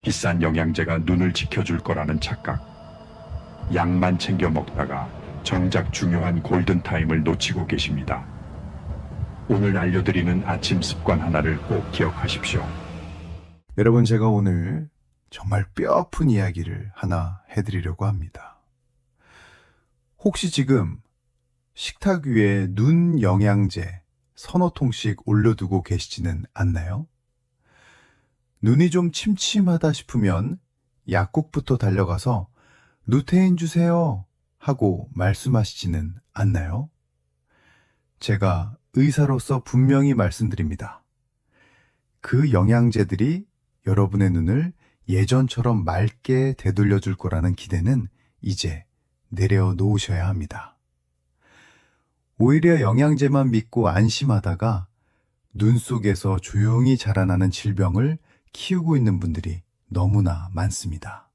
비싼 영양제가 눈을 지켜줄 거라는 착각. 약만 챙겨 먹다가 정작 중요한 골든타임을 놓치고 계십니다. 오늘 알려드리는 아침 습관 하나를 꼭 기억하십시오. 여러분, 제가 오늘 정말 뼈아픈 이야기를 하나 해드리려고 합니다. 혹시 지금 식탁 위에 눈 영양제 서너 통씩 올려두고 계시지는 않나요? 눈이 좀 침침하다 싶으면 약국부터 달려가서 루테인 주세요 하고 말씀하시지는 않나요? 제가 의사로서 분명히 말씀드립니다. 그 영양제들이 여러분의 눈을 예전처럼 맑게 되돌려줄 거라는 기대는 이제 내려놓으셔야 합니다. 오히려 영양제만 믿고 안심하다가 눈 속에서 조용히 자라나는 질병을 키우고 있는 분들이 너무나 많습니다.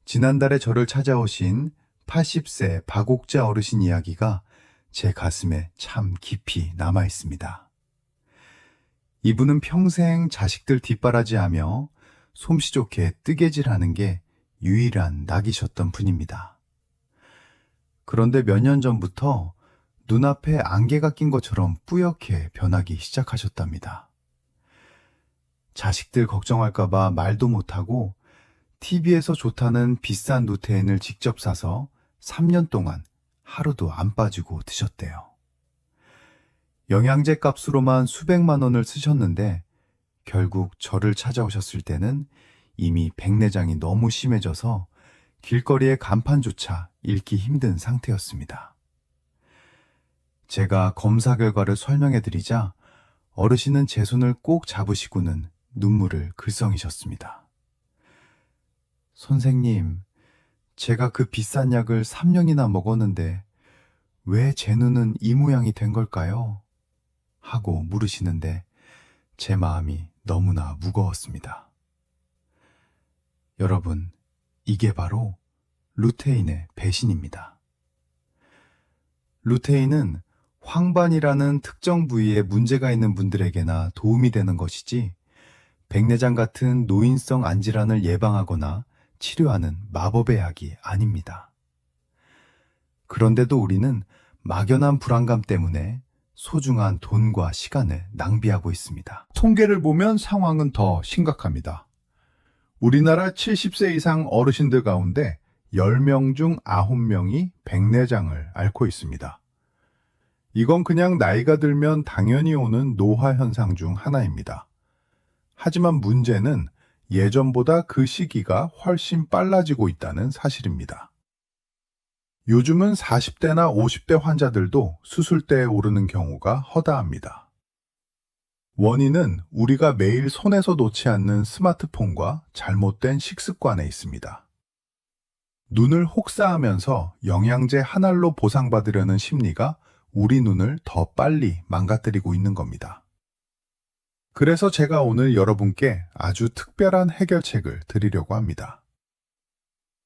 지난달에 저를 찾아오신 80세 박옥자 어르신 이야기가 제 가슴에 참 깊이 남아 있습니다. 이분은 평생 자식들 뒷바라지하며 솜씨 좋게 뜨개질하는 게 유일한 낙이셨던 분입니다. 그런데 몇 년 전부터 눈앞에 안개가 낀 것처럼 뿌옇게 변하기 시작하셨답니다. 자식들 걱정할까봐 말도 못하고 TV에서 좋다는 비싼 루테인을 직접 사서 3년 동안 하루도 안 빠지고 드셨대요. 영양제 값으로만 수백만 원을 쓰셨는데 결국 저를 찾아오셨을 때는 이미 백내장이 너무 심해져서 길거리의 간판조차 읽기 힘든 상태였습니다. 제가 검사 결과를 설명해드리자 어르신은 제 손을 꼭 잡으시고는 눈물을 글썽이셨습니다. 선생님, 제가 그 비싼 약을 3년이나 먹었는데 왜 제 눈은 이 모양이 된 걸까요? 하고 물으시는데 제 마음이 너무나 무거웠습니다. 여러분, 이게 바로 루테인의 배신입니다. 루테인은 황반이라는 특정 부위에 문제가 있는 분들에게나 도움이 되는 것이지 백내장 같은 노인성 안질환을 예방하거나 치료하는 마법의 약이 아닙니다. 그런데도 우리는 막연한 불안감 때문에 소중한 돈과 시간을 낭비하고 있습니다. 통계를 보면 상황은 더 심각합니다. 우리나라 70세 이상 어르신들 가운데 10명 중 9명이 백내장을 앓고 있습니다. 이건 그냥 나이가 들면 당연히 오는 노화 현상 중 하나입니다. 하지만 문제는 예전보다 그 시기가 훨씬 빨라지고 있다는 사실입니다. 요즘은 40대나 50대 환자들도 수술대에 오르는 경우가 허다합니다. 원인은 우리가 매일 손에서 놓지 않는 스마트폰과 잘못된 식습관에 있습니다. 눈을 혹사하면서 영양제 한 알로 보상받으려는 심리가 우리 눈을 더 빨리 망가뜨리고 있는 겁니다. 그래서 제가 오늘 여러분께 아주 특별한 해결책을 드리려고 합니다.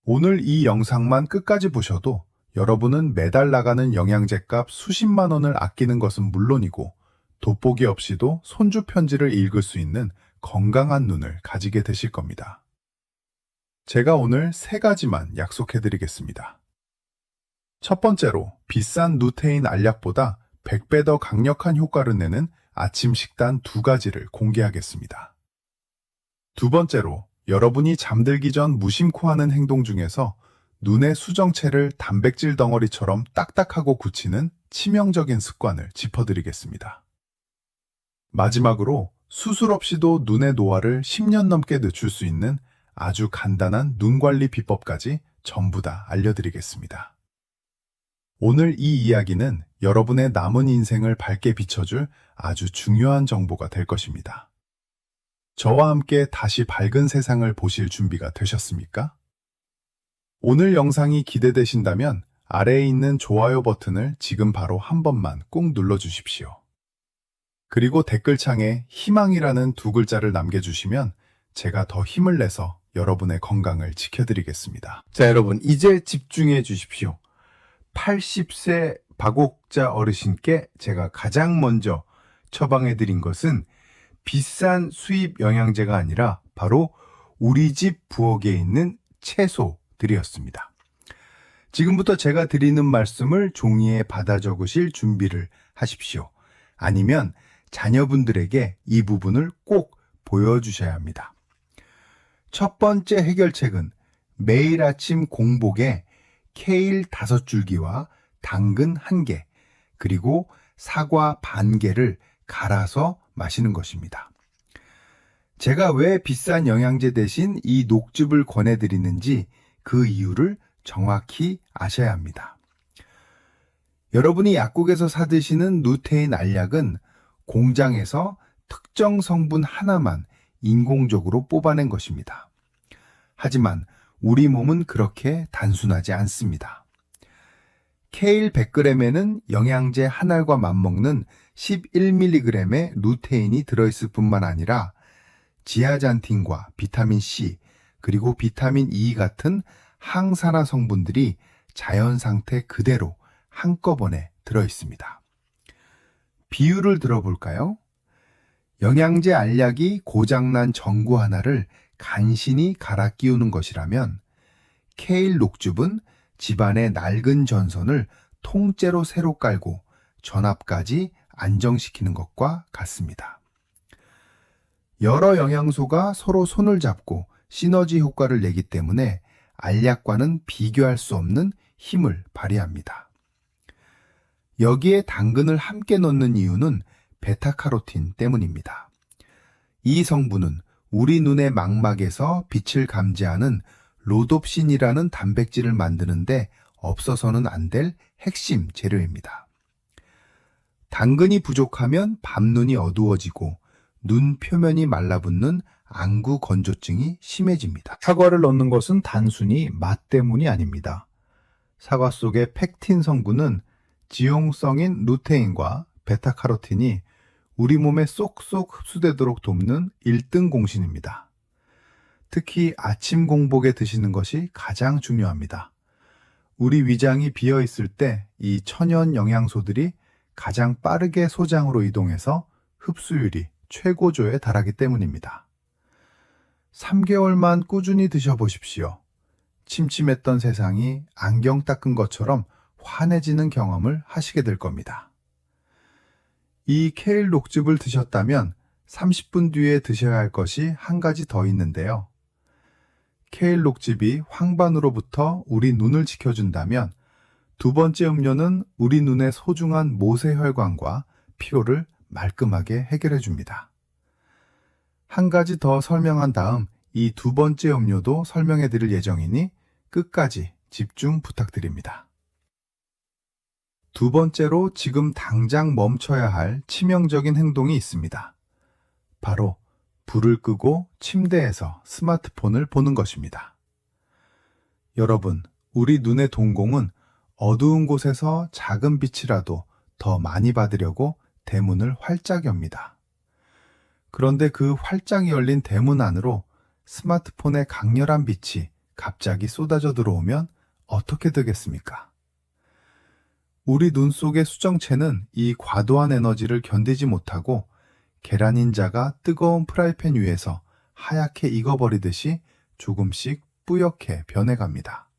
오늘 이 영상만 끝까지 보셔도 여러분은 매달 나가는 영양제 값 수십만 원을 아끼는 것은 물론이고 돋보기 없이도 손주 편지를 읽을 수 있는 건강한 눈을 가지게 되실 겁니다. 제가 오늘 3가지만 약속해드리겠습니다. 첫 번째로 비싼 루테인 알약보다 100배 더 강력한 효과를 내는 아침 식단 2가지를 공개하겠습니다. 두 번째로 여러분이 잠들기 전 무심코 하는 행동 중에서 눈의 수정체를 단백질 덩어리처럼 딱딱하고 굳히는 치명적인 습관을 짚어드리겠습니다. 마지막으로 수술 없이도 눈의 노화를 10년 넘게 늦출 수 있는 아주 간단한 눈 관리 비법까지 전부 다 알려드리겠습니다. 오늘 이 이야기는 여러분의 남은 인생을 밝게 비춰줄 아주 중요한 정보가 될 것입니다. 저와 함께 다시 밝은 세상을 보실 준비가 되셨습니까? 오늘 영상이 기대되신다면 아래에 있는 좋아요 버튼을 지금 바로 한 번만 꾹 눌러주십시오. 그리고 댓글창에 희망이라는 2글자를 남겨주시면 제가 더 힘을 내서 여러분의 건강을 지켜드리겠습니다. 자, 여러분, 이제 집중해 주십시오. 80세 박옥자 어르신께 제가 가장 먼저 처방해 드린 것은 비싼 수입 영양제가 아니라 바로 우리 집 부엌에 있는 채소들이었습니다. 지금부터 제가 드리는 말씀을 종이에 받아 적으실 준비를 하십시오. 아니면 자녀분들에게 이 부분을 꼭 보여주셔야 합니다. 첫 번째 해결책은 매일 아침 공복에 케일 5줄기와 당근 1개, 그리고 사과 반 개를 갈아서 마시는 것입니다. 제가 왜 비싼 영양제 대신 이 녹즙을 권해드리는지 그 이유를 정확히 아셔야 합니다. 여러분이 약국에서 사드시는 루테인 알약은 공장에서 특정 성분 하나만 인공적으로 뽑아낸 것입니다. 하지만 우리 몸은 그렇게 단순하지 않습니다. 케일 100g에는 영양제 한 알과 맞먹는 11mg의 루테인이 들어있을 뿐만 아니라 지아잔틴과 비타민 C, 그리고 비타민 E 같은 항산화 성분들이 자연 상태 그대로 한꺼번에 들어있습니다. 비유를 들어볼까요? 영양제 알약이 고장난 전구 하나를 간신히 갈아 끼우는 것이라면 케일 녹즙은 집안의 낡은 전선을 통째로 새로 깔고 전압까지 안정시키는 것과 같습니다. 여러 영양소가 서로 손을 잡고 시너지 효과를 내기 때문에 알약과는 비교할 수 없는 힘을 발휘합니다. 여기에 당근을 함께 넣는 이유는 베타카로틴 때문입니다. 이 성분은 우리 눈의 망막에서 빛을 감지하는 로놉신이라는 단백질을 만드는데 없어서는 안 될 핵심 재료입니다. 당근이 부족하면 밤눈이 어두워지고 눈 표면이 말라붙는 안구 건조증이 심해집니다. 사과를 넣는 것은 단순히 맛 때문이 아닙니다. 사과 속의 펙틴 성분은 지용성인 루테인과 베타카로틴이 우리 몸에 쏙쏙 흡수되도록 돕는 1등 공신입니다. 특히 아침 공복에 드시는 것이 가장 중요합니다. 우리 위장이 비어 있을 때 이 천연 영양소들이 가장 빠르게 소장으로 이동해서 흡수율이 최고조에 달하기 때문입니다. 3개월만 꾸준히 드셔보십시오. 침침했던 세상이 안경 닦은 것처럼 환해지는 경험을 하시게 될 겁니다. 이 케일 녹즙을 드셨다면 30분 뒤에 드셔야 할 것이 한 가지 더 있는데요. 케일 녹즙이 황반으로부터 우리 눈을 지켜준다면 두 번째 음료는 우리 눈의 소중한 모세혈관과 피로를 말끔하게 해결해 줍니다. 한 가지 더 설명한 다음 이 두 번째 음료도 설명해 드릴 예정이니 끝까지 집중 부탁드립니다. 두 번째로 지금 당장 멈춰야 할 치명적인 행동이 있습니다. 바로 불을 끄고 침대에서 스마트폰을 보는 것입니다. 여러분, 우리 눈의 동공은 어두운 곳에서 작은 빛이라도 더 많이 받으려고 대문을 활짝 엽니다. 그런데 그 활짝 열린 대문 안으로 스마트폰의 강렬한 빛이 갑자기 쏟아져 들어오면 어떻게 되겠습니까? 우리 눈 속의 수정체는 이 과도한 에너지를 견디지 못하고 계란 흰자가 뜨거운 프라이팬 위에서 하얗게 익어버리듯이 조금씩 뿌옇게 변해갑니다.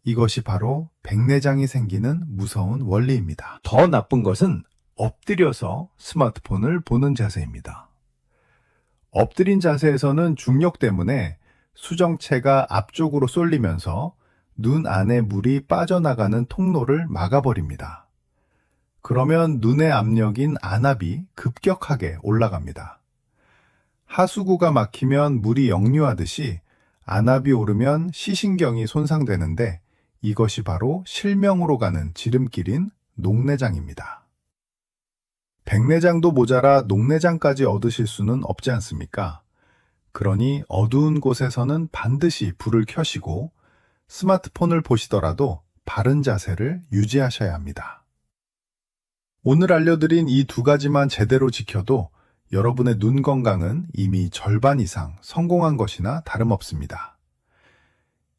이것이 바로 백내장이 생기는 무서운 원리입니다. 더 나쁜 것은 엎드려서 스마트폰을 보는 자세입니다. 엎드린 자세에서는 중력 때문에 수정체가 앞쪽으로 쏠리면서 눈 안에 물이 빠져나가는 통로를 막아버립니다. 그러면 눈의 압력인 안압이 급격하게 올라갑니다. 하수구가 막히면 물이 역류하듯이 안압이 오르면 시신경이 손상되는데 이것이 바로 실명으로 가는 지름길인 녹내장입니다. 백내장도 모자라 녹내장까지 얻으실 수는 없지 않습니까? 그러니 어두운 곳에서는 반드시 불을 켜시고 스마트폰을 보시더라도 바른 자세를 유지하셔야 합니다. 오늘 알려드린 이 두 가지만 제대로 지켜도 여러분의 눈 건강은 이미 절반 이상 성공한 것이나 다름없습니다.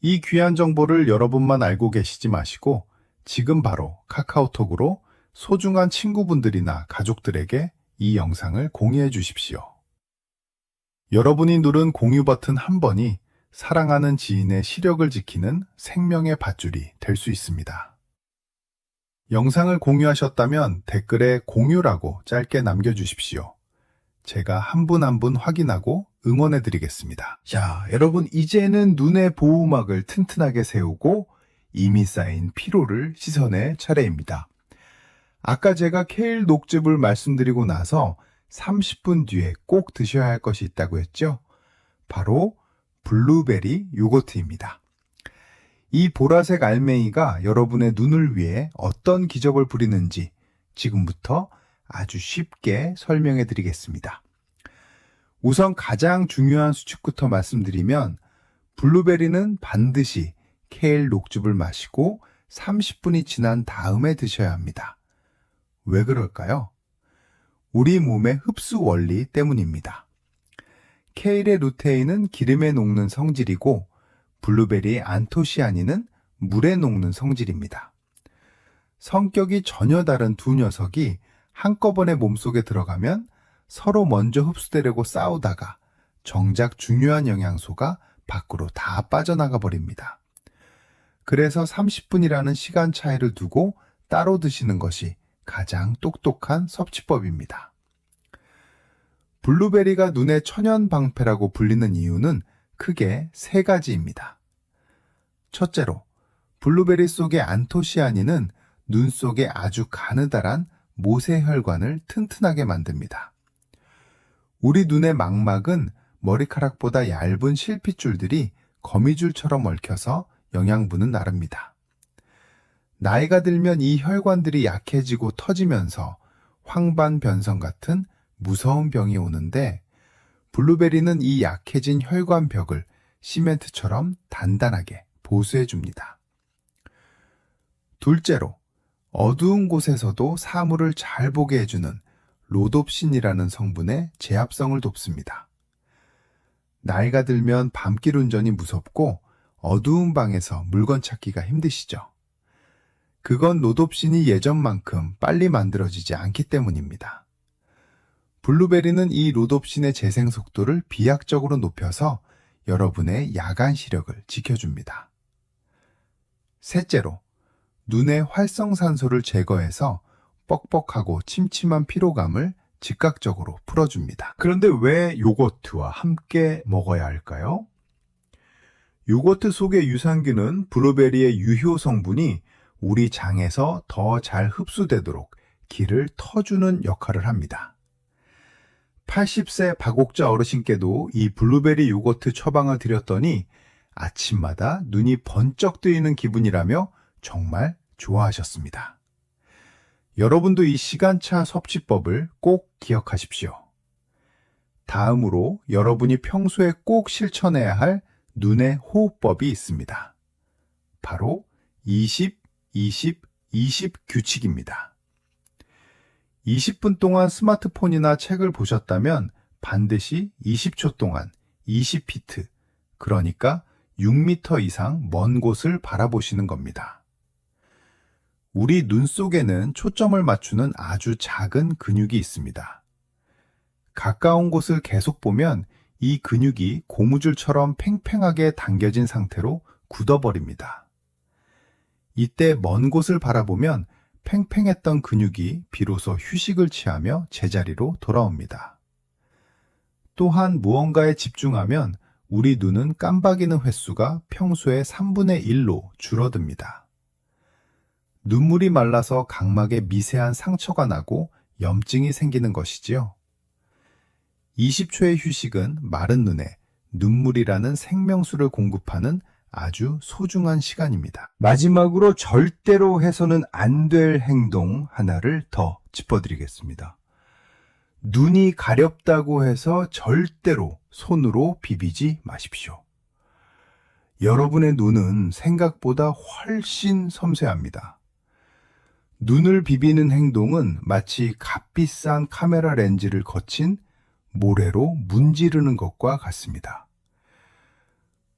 이 귀한 정보를 여러분만 알고 계시지 마시고 지금 바로 카카오톡으로 소중한 친구분들이나 가족들에게 이 영상을 공유해 주십시오. 여러분이 누른 공유 버튼 한 번이 사랑하는 지인의 시력을 지키는 생명의 밧줄이 될 수 있습니다. 영상을 공유하셨다면 댓글에 공유라고 짧게 남겨주십시오. 제가 한 분 한 분 확인하고 응원해 드리겠습니다. 자, 여러분 이제는 눈의 보호막을 튼튼하게 세우고 이미 쌓인 피로를 씻어낼 차례입니다. 아까 제가 케일 녹즙을 말씀드리고 나서 30분 뒤에 꼭 드셔야 할 것이 있다고 했죠? 바로 블루베리 요거트입니다. 이 보라색 알맹이가 여러분의 눈을 위해 어떤 기적을 부리는지 지금부터 아주 쉽게 설명해 드리겠습니다. 우선 가장 중요한 수칙부터 말씀드리면 블루베리는 반드시 케일 녹즙을 마시고 30분이 지난 다음에 드셔야 합니다. 왜 그럴까요? 우리 몸의 흡수 원리 때문입니다. 케일의 루테인은 기름에 녹는 성질이고 블루베리의 안토시아닌은 물에 녹는 성질입니다. 성격이 전혀 다른 두 녀석이 한꺼번에 몸속에 들어가면 서로 먼저 흡수되려고 싸우다가 정작 중요한 영양소가 밖으로 다 빠져나가 버립니다. 그래서 30분이라는 시간 차이를 두고 따로 드시는 것이 가장 똑똑한 섭취법입니다. 블루베리가 눈의 천연 방패라고 불리는 이유는 크게 세 가지입니다. 첫째로, 블루베리 속의 안토시아닌은 눈 속에 아주 가느다란 모세혈관을 튼튼하게 만듭니다. 우리 눈의 망막은 머리카락보다 얇은 실핏줄들이 거미줄처럼 얽혀서 영양분은 나릅니다. 나이가 들면 이 혈관들이 약해지고 터지면서 황반변성 같은 무서운 병이 오는데 블루베리는 이 약해진 혈관벽을 시멘트처럼 단단하게 보수해 줍니다. 둘째로, 어두운 곳에서도 사물을 잘 보게 해주는 로놉신이라는 성분의 제압성을 돕습니다. 나이가 들면 밤길 운전이 무섭고 어두운 방에서 물건 찾기가 힘드시죠? 그건 로놉신이 예전만큼 빨리 만들어지지 않기 때문입니다. 블루베리는 이 로놉신의 재생 속도를 비약적으로 높여서 여러분의 야간 시력을 지켜줍니다. 셋째로, 눈의 활성산소를 제거해서 뻑뻑하고 침침한 피로감을 즉각적으로 풀어줍니다. 그런데 왜 요거트와 함께 먹어야 할까요? 요거트 속의 유산균은 블루베리의 유효 성분이 우리 장에서 더 잘 흡수되도록 길을 터주는 역할을 합니다. 80세 박옥자 어르신께도 이 블루베리 요거트 처방을 드렸더니 아침마다 눈이 번쩍 뜨이는 기분이라며 정말 좋아하셨습니다. 여러분도 이 시간차 섭취법을 꼭 기억하십시오. 다음으로 여러분이 평소에 꼭 실천해야 할 눈의 호흡법이 있습니다. 바로 20, 20, 20 규칙입니다. 20분 동안 스마트폰이나 책을 보셨다면 반드시 20초 동안 20피트, 그러니까 6m 이상 먼 곳을 바라보시는 겁니다. 우리 눈 속에는 초점을 맞추는 아주 작은 근육이 있습니다. 가까운 곳을 계속 보면 이 근육이 고무줄처럼 팽팽하게 당겨진 상태로 굳어버립니다. 이때 먼 곳을 바라보면 팽팽했던 근육이 비로소 휴식을 취하며 제자리로 돌아옵니다. 또한 무언가에 집중하면 우리 눈은 깜박이는 횟수가 평소의 3분의 1로 줄어듭니다. 눈물이 말라서 각막에 미세한 상처가 나고 염증이 생기는 것이지요. 20초의 휴식은 마른 눈에 눈물이라는 생명수를 공급하는 아주 소중한 시간입니다. 마지막으로 절대로 해서는 안 될 행동 하나를 더 짚어드리겠습니다. 눈이 가렵다고 해서 절대로 손으로 비비지 마십시오. 여러분의 눈은 생각보다 훨씬 섬세합니다. 눈을 비비는 행동은 마치 값비싼 카메라 렌즈를 거친 모래로 문지르는 것과 같습니다.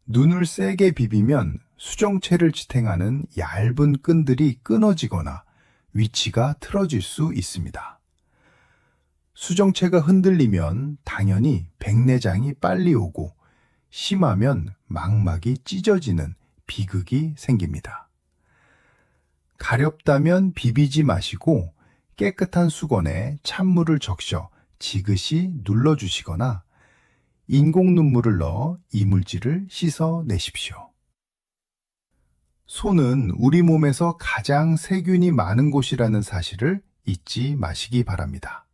눈을 세게 비비면 수정체를 지탱하는 얇은 끈들이 끊어지거나 위치가 틀어질 수 있습니다. 수정체가 흔들리면 당연히 백내장이 빨리 오고 심하면 망막이 찢어지는 비극이 생깁니다. 가렵다면 비비지 마시고 깨끗한 수건에 찬물을 적셔 지그시 눌러주시거나 인공 눈물을 넣어 이물질을 씻어내십시오. 손은 우리 몸에서 가장 세균이 많은 곳이라는 사실을 잊지 마시기 바랍니다.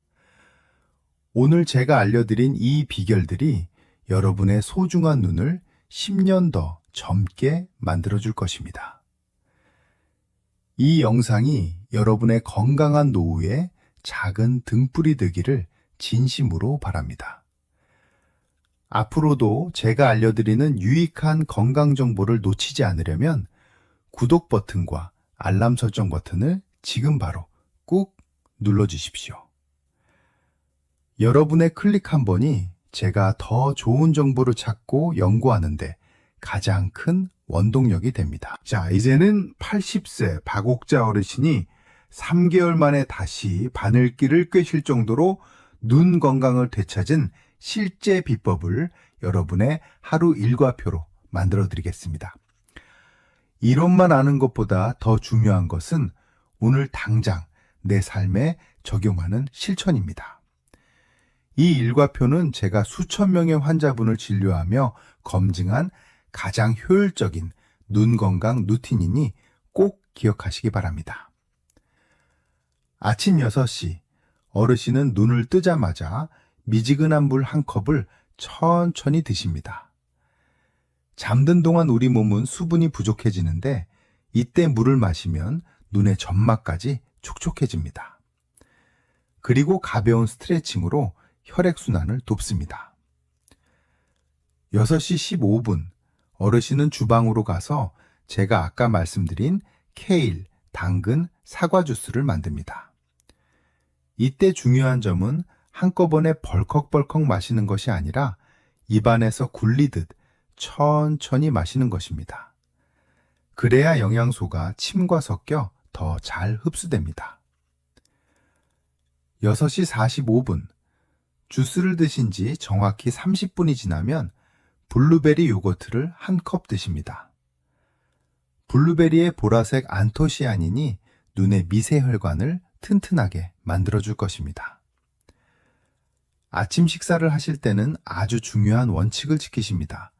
오늘 제가 알려드린 이 비결들이 여러분의 소중한 눈을 10년 더 젊게 만들어줄 것입니다. 이 영상이 여러분의 건강한 노후에 작은 등불이 되기를 진심으로 바랍니다. 앞으로도 제가 알려드리는 유익한 건강 정보를 놓치지 않으려면 구독 버튼과 알람 설정 버튼을 지금 바로 꾹 눌러주십시오. 여러분의 클릭 한 번이 제가 더 좋은 정보를 찾고 연구하는데 가장 큰 원동력이 됩니다. 자, 이제는 80세 박옥자 어르신이 3개월 만에 다시 바늘길을 꿰실 정도로 눈 건강을 되찾은 실제 비법을 여러분의 하루 일과표로 만들어 드리겠습니다. 이론만 아는 것보다 더 중요한 것은 오늘 당장 내 삶에 적용하는 실천입니다. 이 일과표는 제가 수천 명의 환자분을 진료하며 검증한 가장 효율적인 눈 건강 루틴이니 꼭 기억하시기 바랍니다. 아침 6시 어르신은 눈을 뜨자마자 미지근한 물 한 컵을 천천히 드십니다. 잠든 동안 우리 몸은 수분이 부족해지는데 이때 물을 마시면 눈의 점막까지 촉촉해집니다. 그리고 가벼운 스트레칭으로 혈액순환을 돕습니다. 6시 15분 어르신은 주방으로 가서 제가 아까 말씀드린 케일, 당근, 사과 주스를 만듭니다. 이때 중요한 점은 한꺼번에 벌컥벌컥 마시는 것이 아니라 입안에서 굴리듯 천천히 마시는 것입니다. 그래야 영양소가 침과 섞여 더 잘 흡수됩니다. 6시 45분 주스를 드신 지 정확히 30분이 지나면 블루베리 요거트를 한 컵 드십니다. 블루베리의 보라색 안토시아닌이 눈의 미세혈관을 튼튼하게 만들어줄 것입니다. 아침 식사를 하실 때는 아주 중요한 원칙을 지키십니다.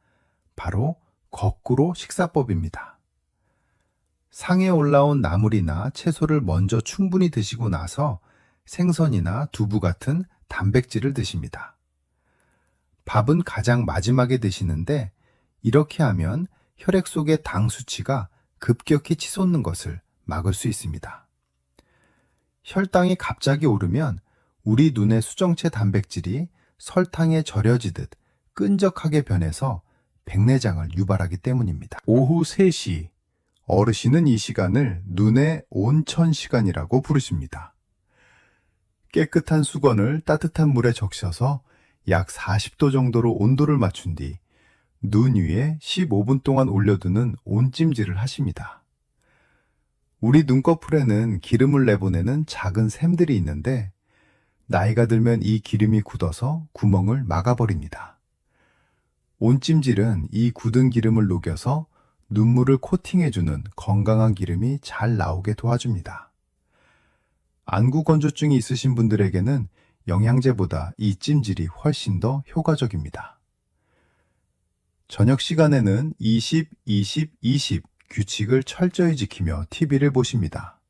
바로 거꾸로 식사법입니다. 상에 올라온 나물이나 채소를 먼저 충분히 드시고 나서 생선이나 두부 같은 단백질을 드십니다. 밥은 가장 마지막에 드시는데 이렇게 하면 혈액 속의 당 수치가 급격히 치솟는 것을 막을 수 있습니다. 혈당이 갑자기 오르면 우리 눈의 수정체 단백질이 설탕에 절여지듯 끈적하게 변해서 백내장을 유발하기 때문입니다. 오후 3시 어르신은 이 시간을 눈의 온천 시간이라고 부르십니다. 깨끗한 수건을 따뜻한 물에 적셔서 약 40도 정도로 온도를 맞춘 뒤 눈 위에 15분 동안 올려두는 온찜질을 하십니다. 우리 눈꺼풀에는 기름을 내보내는 작은 샘들이 있는데 나이가 들면 이 기름이 굳어서 구멍을 막아버립니다. 온찜질은 이 굳은 기름을 녹여서 눈물을 코팅해주는 건강한 기름이 잘 나오게 도와줍니다. 안구 건조증이 있으신 분들에게는 영양제보다 이 찜질이 훨씬 더 효과적입니다. 저녁 시간에는 20, 20, 20 규칙을 철저히 지키며 TV를 보십니다.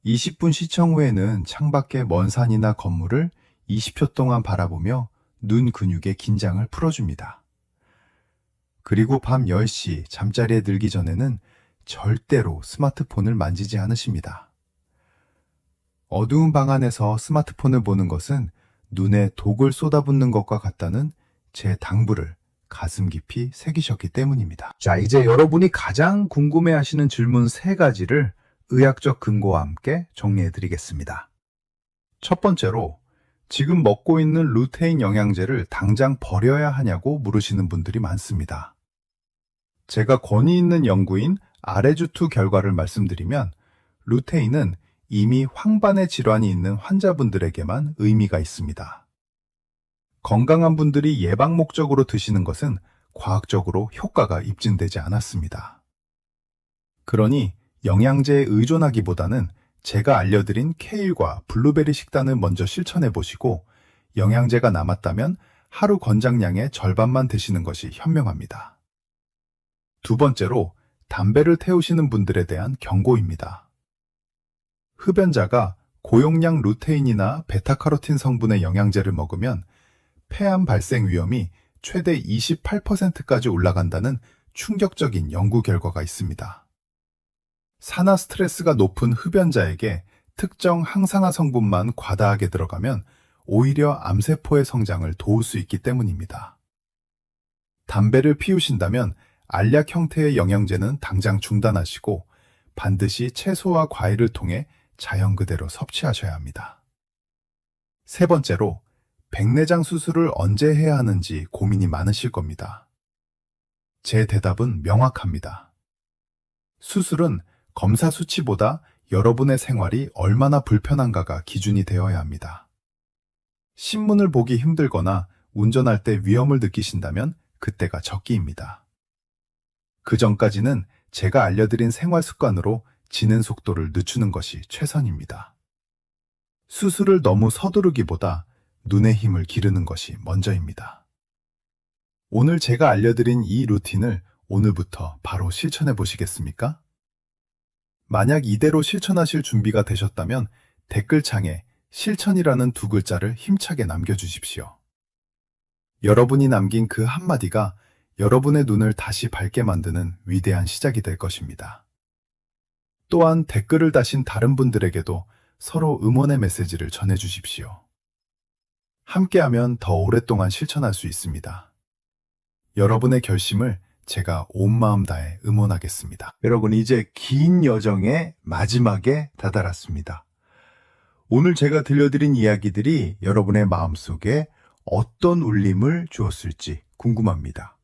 20분 시청 후에는 창밖의 먼 산이나 건물을 20초 동안 바라보며 눈 근육의 긴장을 풀어줍니다. 그리고 밤 10시 잠자리에 들기 전에는 절대로 스마트폰을 만지지 않으십니다. 어두운 방 안에서 스마트폰을 보는 것은 눈에 독을 쏟아붓는 것과 같다는 제 당부를 가슴 깊이 새기셨기 때문입니다. 자, 이제 여러분이 가장 궁금해하시는 질문 3가지를 의학적 근거와 함께 정리해 드리겠습니다. 첫 번째로 지금 먹고 있는 루테인 영양제를 당장 버려야 하냐고 물으시는 분들이 많습니다. 제가 권위 있는 연구인 아레주투 결과를 말씀드리면 루테인은 이미 황반의 질환이 있는 환자분들에게만 의미가 있습니다. 건강한 분들이 예방 목적으로 드시는 것은 과학적으로 효과가 입증되지 않았습니다. 그러니 영양제에 의존하기보다는 제가 알려드린 케일과 블루베리 식단을 먼저 실천해 보시고 영양제가 남았다면 하루 권장량의 절반만 드시는 것이 현명합니다. 두 번째로 담배를 태우시는 분들에 대한 경고입니다. 흡연자가 고용량 루테인이나 베타카로틴 성분의 영양제를 먹으면 폐암 발생 위험이 최대 28%까지 올라간다는 충격적인 연구 결과가 있습니다. 산화 스트레스가 높은 흡연자에게 특정 항산화 성분만 과다하게 들어가면 오히려 암세포의 성장을 도울 수 있기 때문입니다. 담배를 피우신다면 알약 형태의 영양제는 당장 중단하시고 반드시 채소와 과일을 통해 자연 그대로 섭취하셔야 합니다. 세 번째로 백내장 수술을 언제 해야 하는지 고민이 많으실 겁니다. 제 대답은 명확합니다. 수술은 검사 수치보다 여러분의 생활이 얼마나 불편한가가 기준이 되어야 합니다. 신문을 보기 힘들거나 운전할 때 위험을 느끼신다면 그때가 적기입니다. 그 전까지는 제가 알려드린 생활 습관으로 지는 속도를 늦추는 것이 최선입니다. 수술을 너무 서두르기보다 눈의 힘을 기르는 것이 먼저입니다. 오늘 제가 알려드린 이 루틴을 오늘부터 바로 실천해 보시겠습니까? 만약 이대로 실천하실 준비가 되셨다면 댓글창에 실천이라는 두 글자를 힘차게 남겨주십시오. 여러분이 남긴 그 한마디가 여러분의 눈을 다시 밝게 만드는 위대한 시작이 될 것입니다. 또한 댓글을 다신 다른 분들에게도 서로 응원의 메시지를 전해주십시오. 함께하면 더 오랫동안 실천할 수 있습니다. 여러분의 결심을 제가 온 마음 다해 응원하겠습니다. 여러분, 이제 긴 여정의 마지막에 다다랐습니다. 오늘 제가 들려드린 이야기들이 여러분의 마음속에 어떤 울림을 주었을지 궁금합니다.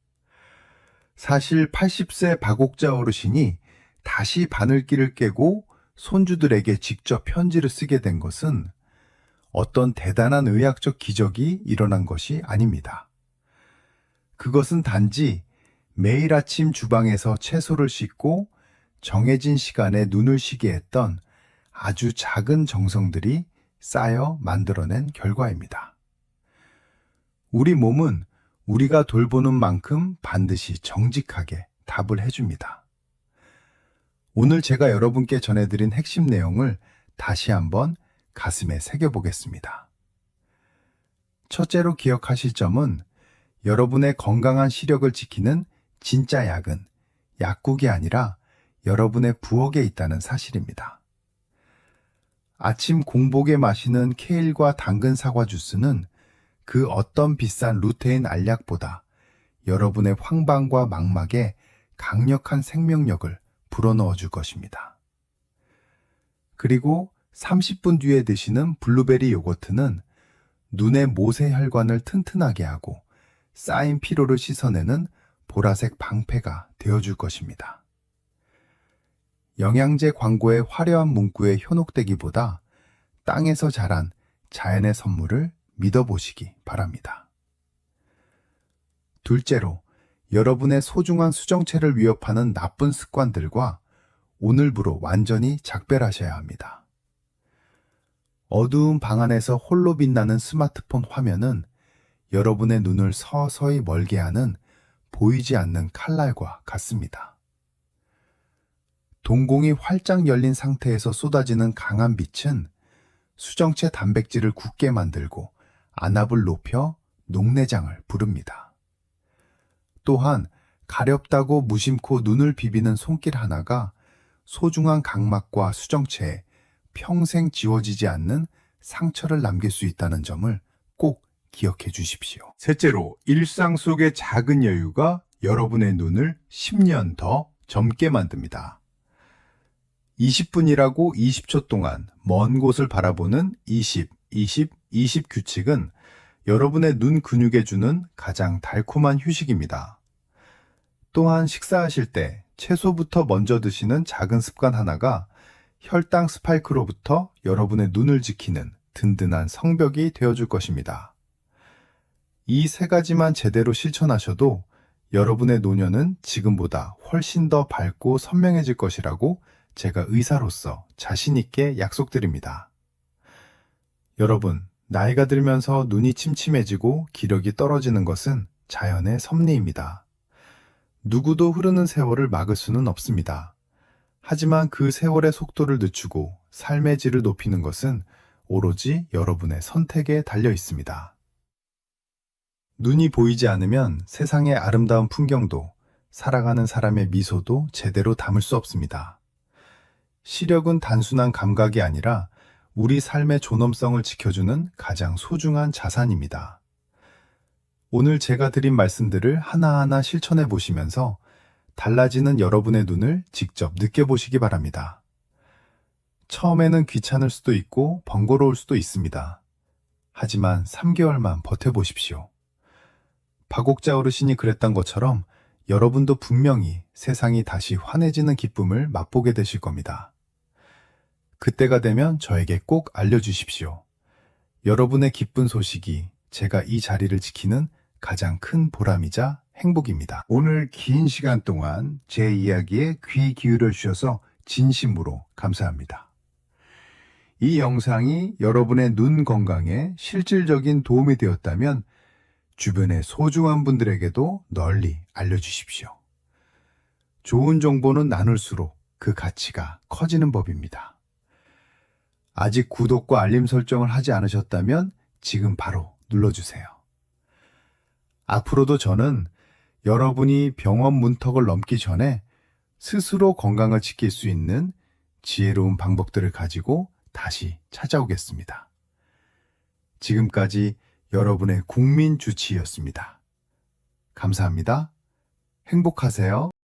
사실 80세 박옥자 어르신이 다시 바늘길을 깨고 손주들에게 직접 편지를 쓰게 된 것은 어떤 대단한 의학적 기적이 일어난 것이 아닙니다. 그것은 단지 매일 아침 주방에서 채소를 씻고 정해진 시간에 눈을 쉬게 했던 아주 작은 정성들이 쌓여 만들어낸 결과입니다. 우리 몸은 우리가 돌보는 만큼 반드시 정직하게 답을 해줍니다. 오늘 제가 여러분께 전해드린 핵심 내용을 다시 한번 가슴에 새겨보겠습니다. 첫째로 기억하실 점은 여러분의 건강한 시력을 지키는 진짜 약은 약국이 아니라 여러분의 부엌에 있다는 사실입니다. 아침 공복에 마시는 케일과 당근 사과 주스는 그 어떤 비싼 루테인 알약보다 여러분의 황반과 망막에 강력한 생명력을 불어넣어 줄 것입니다. 그리고 30분 뒤에 드시는 블루베리 요거트는 눈의 모세혈관을 튼튼하게 하고 쌓인 피로를 씻어내는 보라색 방패가 되어줄 것입니다. 영양제 광고의 화려한 문구에 현혹되기보다 땅에서 자란 자연의 선물을 믿어보시기 바랍니다. 둘째로, 여러분의 소중한 수정체를 위협하는 나쁜 습관들과 오늘부로 완전히 작별하셔야 합니다. 어두운 방 안에서 홀로 빛나는 스마트폰 화면은 여러분의 눈을 서서히 멀게 하는 보이지 않는 칼날과 같습니다. 동공이 활짝 열린 상태에서 쏟아지는 강한 빛은 수정체 단백질을 굳게 만들고 안압을 높여 녹내장을 부릅니다. 또한 가렵다고 무심코 눈을 비비는 손길 하나가 소중한 각막과 수정체에 평생 지워지지 않는 상처를 남길 수 있다는 점을 꼭 기억해 주십시오. 셋째로, 일상 속의 작은 여유가 여러분의 눈을 10년 더 젊게 만듭니다. 20분이라고 20초 동안 먼 곳을 바라보는 20, 20, 20 규칙은 여러분의 눈 근육에 주는 가장 달콤한 휴식입니다. 또한 식사하실 때 채소부터 먼저 드시는 작은 습관 하나가 혈당 스파이크로부터 여러분의 눈을 지키는 든든한 성벽이 되어줄 것입니다. 이 세 가지만 제대로 실천하셔도 여러분의 노년은 지금보다 훨씬 더 밝고 선명해질 것이라고 제가 의사로서 자신 있게 약속드립니다. 여러분, 나이가 들면서 눈이 침침해지고 기력이 떨어지는 것은 자연의 섭리입니다. 누구도 흐르는 세월을 막을 수는 없습니다. 하지만 그 세월의 속도를 늦추고 삶의 질을 높이는 것은 오로지 여러분의 선택에 달려 있습니다. 눈이 보이지 않으면 세상의 아름다운 풍경도 살아가는 사람의 미소도 제대로 담을 수 없습니다. 시력은 단순한 감각이 아니라 우리 삶의 존엄성을 지켜주는 가장 소중한 자산입니다. 오늘 제가 드린 말씀들을 하나하나 실천해 보시면서 달라지는 여러분의 눈을 직접 느껴보시기 바랍니다. 처음에는 귀찮을 수도 있고 번거로울 수도 있습니다. 하지만 3개월만 버텨보십시오. 박옥자 어르신이 그랬던 것처럼 여러분도 분명히 세상이 다시 환해지는 기쁨을 맛보게 되실 겁니다. 그때가 되면 저에게 꼭 알려주십시오. 여러분의 기쁜 소식이 제가 이 자리를 지키는 가장 큰 보람이자 행복입니다. 오늘 긴 시간 동안 제 이야기에 귀 기울여 주셔서 진심으로 감사합니다. 이 영상이 여러분의 눈 건강에 실질적인 도움이 되었다면 주변의 소중한 분들에게도 널리 알려주십시오. 좋은 정보는 나눌수록 그 가치가 커지는 법입니다. 아직 구독과 알림 설정을 하지 않으셨다면 지금 바로 눌러주세요. 앞으로도 저는 여러분이 병원 문턱을 넘기 전에 스스로 건강을 지킬 수 있는 지혜로운 방법들을 가지고 다시 찾아오겠습니다. 지금까지 여러분의 국민 주치의였습니다. 감사합니다. 행복하세요.